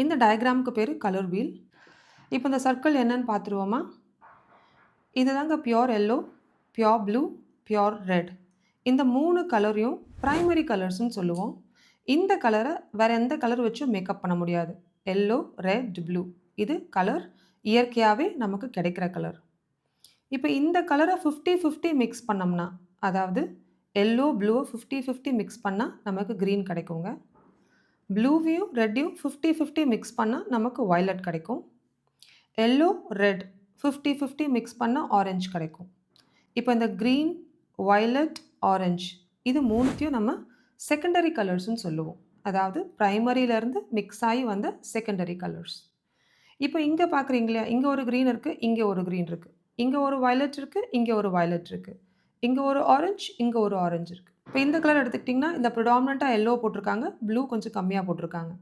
இந்த டயக்ராமுக்கு பேர் colour wheel. இப்போ இந்த சர்க்கிள் என்னன்னு பார்த்துருவோமா? இதுதாங்க pure yellow, pure blue, pure red. இந்த 3 கலரையும் பிரைமரி கலர்ஸ்ன்னு சொல்லுவோம். இந்த கலரை வேற எந்த கலர் வச்சும் மேக்கப் பண்ண முடியாது. எல்லோ, ரெட், ப்ளூ இது கலர் இயற்கையாகவே நமக்கு கிடைக்கிற கலர். இப்போ இந்த கலரை 50-50 மிக்ஸ் பண்ணோம்னா, அதாவது எல்லோ, ப்ளூவை 50-50 மிக்ஸ் பண்ணால் நமக்கு க்ரீன் கிடைக்குங்க. ப்ளூவையும் ரெட்டையும் 50-50 மிக்ஸ் பண்ணால் நமக்கு வயலட் கிடைக்கும். எல்லோ, ரெட் 50-50 மிக்ஸ் பண்ணால் ஆரஞ்சு கிடைக்கும். இப்போ இந்த க்ரீன், வயலட், ஆரஞ்சு இது மூணுத்தையும் நம்ம செகண்டரி கலர்ஸ்ன்னு சொல்லுவோம். அதாவது ப்ரைமரியிலேருந்து மிக்ஸ் ஆகி வந்த செகண்டரி கலர்ஸ். இப்போ இங்கே பார்க்குறீங்களா, இங்கே ஒரு க்ரீன் இருக்குது, இங்கே ஒரு க்ரீன் இருக்குது. இங்கே ஒரு வயலட் இருக்குது, இங்கே ஒரு வயலட் இருக்குது. இங்கே ஒரு ஆரஞ்சு, இங்கே ஒரு ஆரஞ்சு இருக்குது. இப்போ இந்த கலர் எடுத்துக்கிட்டிங்கன்னா, இந்த ப்ரிடாமினண்ட்டாக எல்லோ போட்டிருக்காங்க, ப்ளூ கொஞ்சம் கம்மியாக போட்டிருக்காங்க.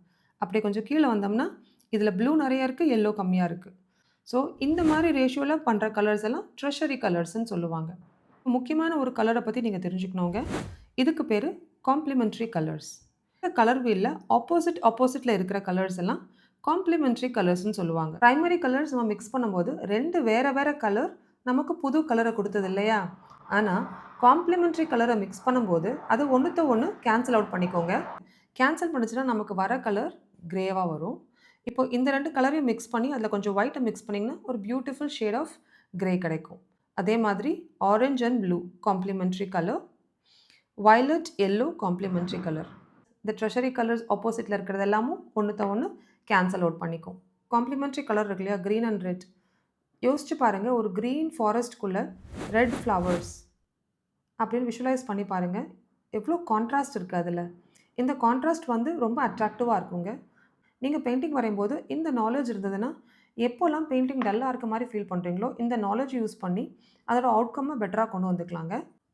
அப்படியே கொஞ்சம் கீழே வந்தோம்னா, இதில் ப்ளூ நிறையா இருக்குது, எல்லோ கம்மியாக இருக்குது. ஸோ இந்த மாதிரி ரேஷியோவில் பண்ணுற கலர்ஸ் எல்லாம் ட்ரெஷரி கலர்ஸ்ன்னு சொல்லுவாங்க. முக்கியமான ஒரு கலரை பற்றி நீங்கள் தெரிஞ்சுக்கணுங்க. இதுக்கு பேர் காம்ப்ளிமெண்ட்ரி கலர்ஸ். இந்த கலர் வீலில் ஆப்போசிட்டில் இருக்கிற கலர்ஸ் எல்லாம் காம்ப்ளிமெண்ட்ரி கலர்ஸ்ன்னு சொல்லுவாங்க. ப்ரைமரி கலர்ஸ் நம்ம மிக்ஸ் பண்ணும்போது 2 வேறு கலர் நமக்கு புது கலரை கொடுத்தது இல்லையா? ஆனால் காம்ப்ளிமெண்ட்ரி கலரை மிக்ஸ் பண்ணும்போது அது ஒன்றுத்த ஒன்று கேன்சல் அவுட் பண்ணிக்கோங்க. கேன்சல் பண்ணிச்சுன்னா நமக்கு வர கலர் கிரேவாக வரும். இப்போ இந்த 2 கலரையும் மிக்ஸ் பண்ணி அதில் கொஞ்சம் ஒயிட்டை மிக்ஸ் பண்ணிங்கன்னா ஒரு பியூட்டிஃபுல் ஷேட் ஆஃப் கிரே கிடைக்கும். அதே மாதிரி orange and blue complementary colour, violet, yellow complementary colour. இந்த ட்ரெஷரி கலர்ஸ் ஆப்போசிட்டில் இருக்கிறது எல்லாமும் ஒன்றுத்த ஒன்று கேன்சல் அவுட் பண்ணிக்கும். காம்ப்ளிமெண்ட்ரி கலர் இருக்கு இல்லையா, க்ரீன் அண்ட் ரெட். யோசிச்சு பாருங்கள், ஒரு க்ரீன் ஃபாரஸ்ட்குள்ளே ரெட் ஃப்ளவர்ஸ் அப்படின்னு விஷுவலைஸ் பண்ணி பாருங்கள். எவ்வளோ கான்ட்ராஸ்ட் இருக்குது அதில். இந்த கான்ட்ராஸ்ட் வந்து ரொம்ப அட்ராக்டிவாக இருக்குங்க. நீங்கள் பெயிண்டிங் வரையும்போது இந்த நாலேஜ் இருந்ததுன்னா, எப்போல்லாம் பெயிண்டிங் டல்லாக இருக்க மாதிரி ஃபீல் பண்ணுறீங்களோ, இந்த நாலேஜ் யூஸ் பண்ணி அதோட அவுட்கம்மை பெட்டராக கொண்டு வந்துக்கலாங்க.